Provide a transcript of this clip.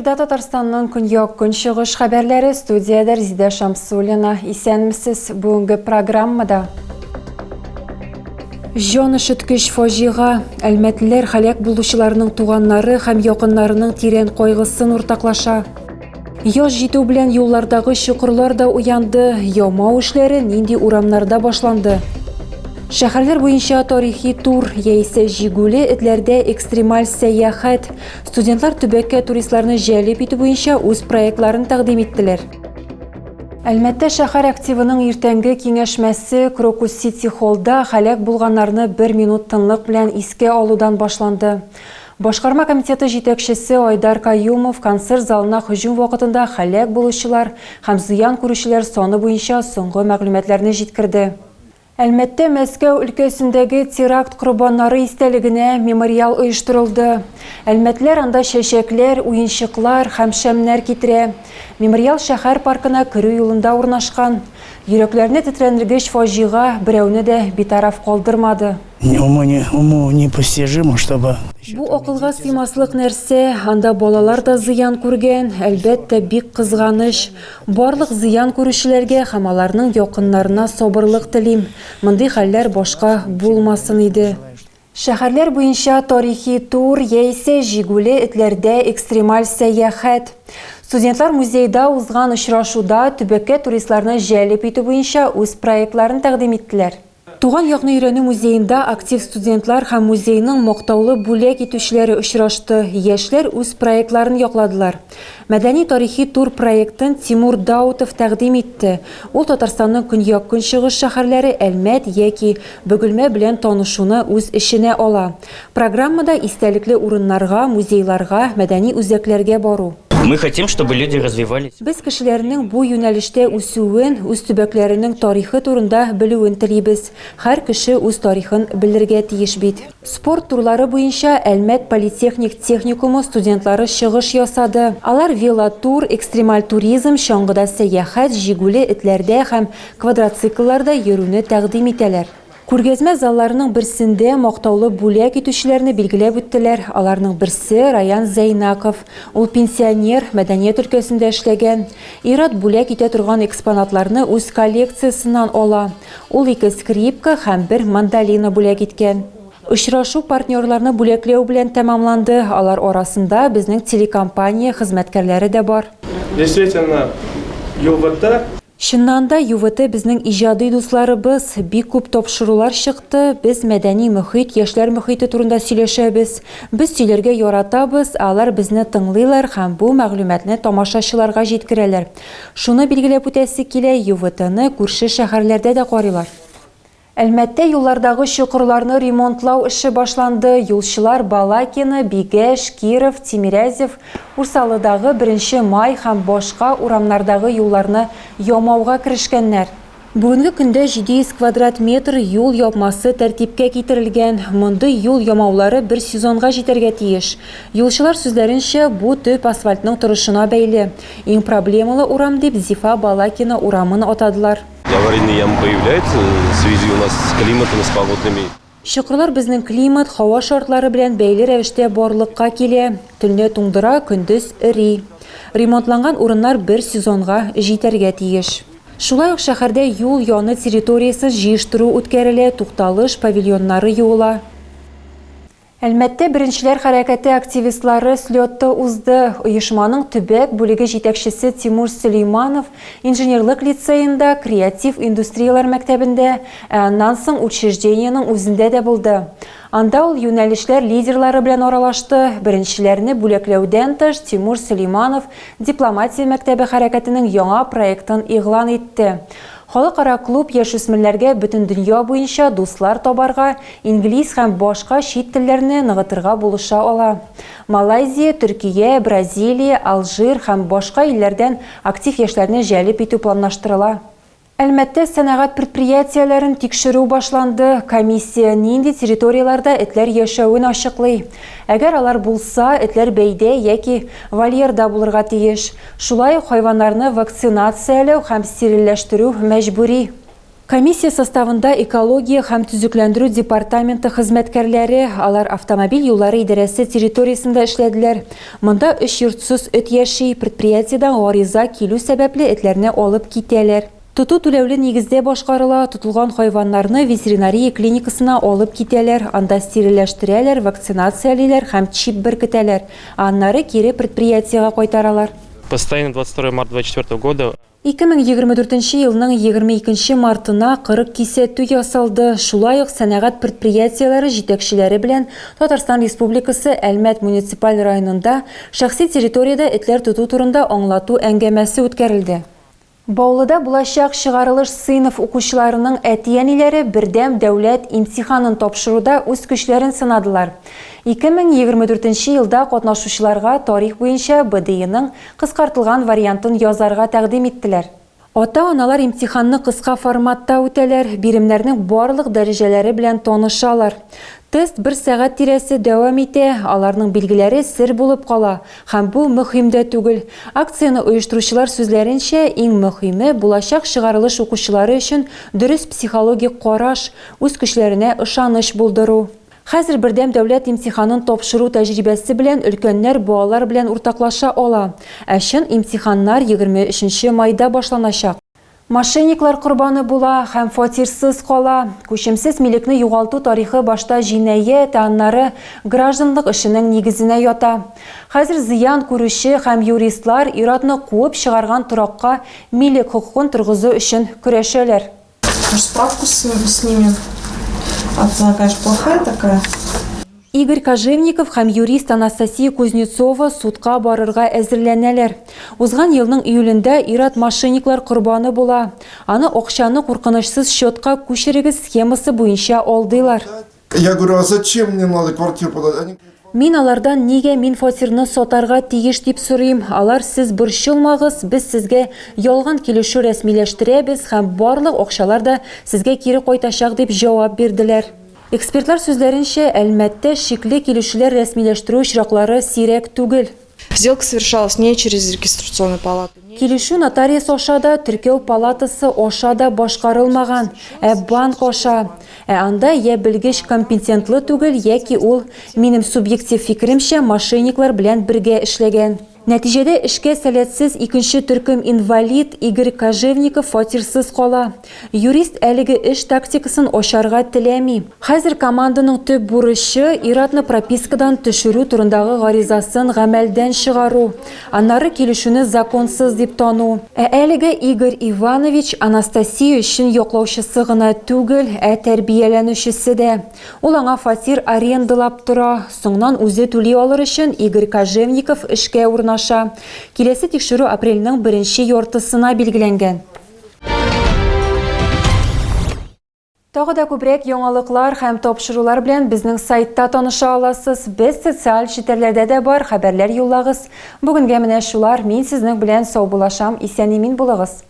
Эфирда Татарстанның көньяк-көнчыгыш хәбәрләре, студияда Резида Шамсуллина. Исәнмесез, бүгенге программада. Җан өшеткеч фаҗига, әлмәтлеләр һәлак булучыларның туганнары һәм якыннарының тирән кайгысын уртаклаша. Яз җитү белән юллардагы чокырлар да уянды, ямау эшләре нинди урамнарда башланды. Шәһәрләр буенча тарихи тур, яисә җигүле этләрдә экстремаль сәяхәт. Студентлар төбәккә туристларны җәлеп итү буенча үз проектларын тәкъдим иттеләр. Әлмәттә шәһәр активының иртәнге киңәшмәсе Крокус Сити холлда һәлак булганнарны 1 минут тынлык белән искә алудан башланды. Башкарма комитеты җитәкчесе Айдар Каюмов концерт залына һөҗүм вакытында һәлак булучылар һәм зыян күрүчеләр саны буенча соңгы мәгълүматларны җиткерде. Әлмәттә Мәскәү өлкәсендәге теракт корбаннары истәлегенә мемориал оештырылды. Әлмәтләр анда чәчәкләр, уенчыклар һәм шәмнәр китерә. Мемориал шәһәр паркына керү юлында урнашкан. Йөрәкләрне тетрәндергеч фаҗига берәүне дә битараф калдырмады. Уму непостижимо, чтобы... Бу акылга сыймаслык нәрсә, анда балалар да зыян күргән, әлбәттә бик кызганыч. Барлык зыян күрүчеләргә һәм аларның якыннарына сабырлык телим. Мондый хәлләр башка булмасын иде. Шәһәрләр буенча тарихи тур, яисә җигүле этләрдә экстремаль сәяхәт. Студентлар музейда узган очрашуда төбәккә туристларны җәлеп итү буенча үз проектларын тәкъдим иттеләр. Туган якны өйрәнү музейында актив студентлар һәм музейның мактаулы бүләк итүчеләре очрашты. Яшьләр үз проектларын якладылар. Мәдәни-тарихи тур проектын Тимур Даутов тәкъдим итте. Ул Татарстанның көньяк-көнчыгыш шәһәрләре Әлмәт яки Бөгелмә белән танышуны үз эшенә ала. Программада истәлекле урыннарга, музейларга, мәдәни үзәкләргә бару. Мы хотим, чтобы люди развивались. Без кешеләрнең бу юнәлештә үсүен, үз төбәкләренең тарихы турында белүен телибез. Һәр кеше үз тарихын белергә тиеш бит. Спорт турлары буенча Әлмәт политехник техникумы студентлары чыгыш ясады. Алар велотур, экстремаль туризм, чаңгыда сәяхәт, җигүле этләрдә һәм квадроциклларда йөрүне тәкъдим итәләр. Күргәзмә залларының берсендә мактаулы бүләк итүчеләрне билгеләп үттеләр. Аларның берсе Раян Зайнаков. Ул пенсионер, мәдәният өлкәсендә эшләгән. Ират бүләк итә торган экспонатларны үз коллекциясеннән ала. Ул 2 скрипка һәм 1 мандолина бүләк иткән. Очрашу партнерларны бүләкләү белән тәмамланды. Алар арасында безнең телекомпания хезмәткәрләре дә бар. Действительно, ЮВТ Чыннан да ЮВТ безнең иҗади дусларыбыз, бик күп тапшырулар чыкты. Без мәдәни мөхит, яшьләр мөхите турында сөйләшәбез. Без сөйләргә яратабыз, алар безне тыңлыйлар һәм бу мәгълүматны тамашачыларга җиткерәләр. Шуны билгеләп үтәсе килә, ЮВТны күрше шәһәрләрдә дә карыйлар. Әлмәттә юллардагы чокырларны ремонтлау эше башланды. Юлчылар Балакина, Бигәш, Киров, Тимирязев, Урсалыдагы 1 май һәм башка урамнардагы юлларны ямауга кирешкәннәр. Бүгенге көндә 700 квадрат метр юл япмасы тәртипкә китерелгән. Мондый юл ямаулары 1 сезонга җитәргә тиеш. Юлчылар сүзләренчә, бу төп асфальтның торышына бәйле. Иң проблемалы урам дип Зифа Балакина урамын атадылар. Аварийные ямы появляются в связи у нас с климатом, с погодными. Чокырлар безнең климат, һава шартлары белән бәйле рәвештә барлыкка килә. Төнлә туңдыра, көндез эри. Ремонтланган урыннар 1 сезонга җитәргә тиеш. Шулай ук шәһәрдә юл яны территориясын җыештыру үткәрелә, тукталыш павильоннары юыла. Әлмәттә беренчеләр хәрәкәте активистлары слетты узды. Оешманың төбәк бүлеге җитәкчесе Тимур Сөлейманов инженерлык лицейында, креатив индустриялар мәктәбендә, аннан соң учреждениеның үзендә дә булды. Анда ул юнәлешләр лидерлары белән аралашты. Беренчеләрне бүләкләүдән тыш Тимур Сөлейманов дипломатия мәктәбе хәрәкәтенең яңа проектын игълан итте. Халыкара клуб яшүсмерләргә бөтен дөнья буенча дуслар табарга, инглиз һәм башка чит телләрне ныгытырга булыша ала. Малайзия, Төркия, Бразилия, Алжир һәм башка илләрдән актив яшьләрне җәлеп итү планлаштырыла. Әлмәттә сәнәгать предприятияләрен тикшерү башланды. Комиссия нинди территорияларда этләр яшәвен ачыклый. Әгәр алар булса, этләр бәйдә яки вольерда булырга тиеш. Шулай ук хайваннарны вакцинацияләү һәм стерильләштерү мәҗбүри. Комиссия составында экология һәм төзекләндерү департаменты хезмәткәрләре, алар автомобиль юллары идарәсе территориясендә эшләделәр. Монда 3 йортсыз эт яши, предприятиедән гариза килү сәбәпле этләрне алып китәләр. Тоту түләүле нигездә башкарыла, тотылган хайваннарны ветеринария клиникасына алып китәләр, анда стерильләштерәләр, вакцинациялиләр һәм чип беркетәләр. Аннары кире предприятиегә кайтаралар. Постоянно 22 марта 2024 года 2024 елның 22 мартына 40 кисәтү ясалды. Шулай ук сәнәгать предприятияләре җитәкчеләре белән Татарстан Республикасы Әлмәт муниципаль районында шәхси территорияда этләр тоту турында аңлату әңгәмәсе үткәрелде. Баулыда булачак чыгарылыш сыйныф укучыларының әти-әниләре бердәм дәүләт имтиханын тапшыруда үз көчләрен сынадылар. 2024 елда катнашучыларга тарих буенча БДИның кыскартылган вариантын язарга тәкъдим иттеләр. Ата-аналар имтиханны кыска форматта үтәләр, биремнәрнең барлык дәрәҗәләре белән танышалар. Тест 1 сәгать тирәсе дәвам итә, аларның билгеләре сер булып кала, һәм бу мөһим дә түгел. Акцияны оештыручылар сүзләренчә, иң мөһиме булачак чыгарылыш укучылары өчен дөрес психологик караш, үз көчләренә ышаныч булдыру. Хәзер бердәм дәүләт имтиханын тапшыру тәҗрибәсе белән өлкәннәр балалар белән уртаклаша ала. Чын имтиханнар 23 майда башланачак. Мошенниклар корбаны була һәм фатирсыз кала. Күчемсез милекне югалту тарихы башта җинаять, аннары гражданлык эшенең нигезенә ята. Хәзер зыян күрүче һәм юристлар иратны куып чыгарган торакка милек хукукын торгызу өчен көрәшәләр. Справку снимем. Отца, конечно, плохая такая. Игорь Кожевников һәм юрист Анастасия Кузнецова судка барырга әзерләнәләр. Узган елның июлендә ират мошенниклар корбаны була. Аны акчаны куркынычсыз счетка күчерегез схемасы буенча алдылар. Я говорю, а зачем мне надо квартиру подать? Мин алардан нигә мин фатирны сатарга тиеш дип сорыйм. Алар сез борчылмагыз, без сезгә ялган килешү рәсмиләштерәбез һәм барлык акчалар да сезгә кире кайтачак дип җавап бирделәр. Экспертлар сүзләренчә, Әлмәттә шикле килешүләр рәсмиләштерү очраклары сирәк түгел. Сделка совершалась не через регистрационную палату. Килешү нотариус ашада, теркәү палатасы ашада башкарылмаган, банк аша. Анда я белгеч компетентлы түгел, яки ул, минем субъектив фикеремчә, мошенниклар белән бергә эшләгән. Нәтиҗәдә эшкә сәләтсез икенче төркем инвалид Игорь Кожевников фатирсыз кала. Юрист әлеге эш тактикасын ачарга теләми. Хәзер команданың төп бурычы иратны пропискадан төшерү турындагы гаризасын гамәлдән чыгару. Аннары килешүне законсыз дип тану. Әлеге Игорь Иванович Анастасия өчен яклаучысы гына түгел, тәрбияләнүчесе дә. Ул аңа фатир арендалап тора. Соңнан үзе түли алыр өчен Игорь Кожевников эшкә урнаша. Киләсе тикшерү апрельнең 1нче яртысына билгеләнгән. Тагы да күбрәк яңалыклар һәм тапшырулар белән безнең сайтта таныша аласыз. Без социаль челтәрләрдә дә бар, хәбәрләр юллагыз. Бүгенгә менә шулар. Мин сезнең белән сау булашам. Исән-имин булыгыз.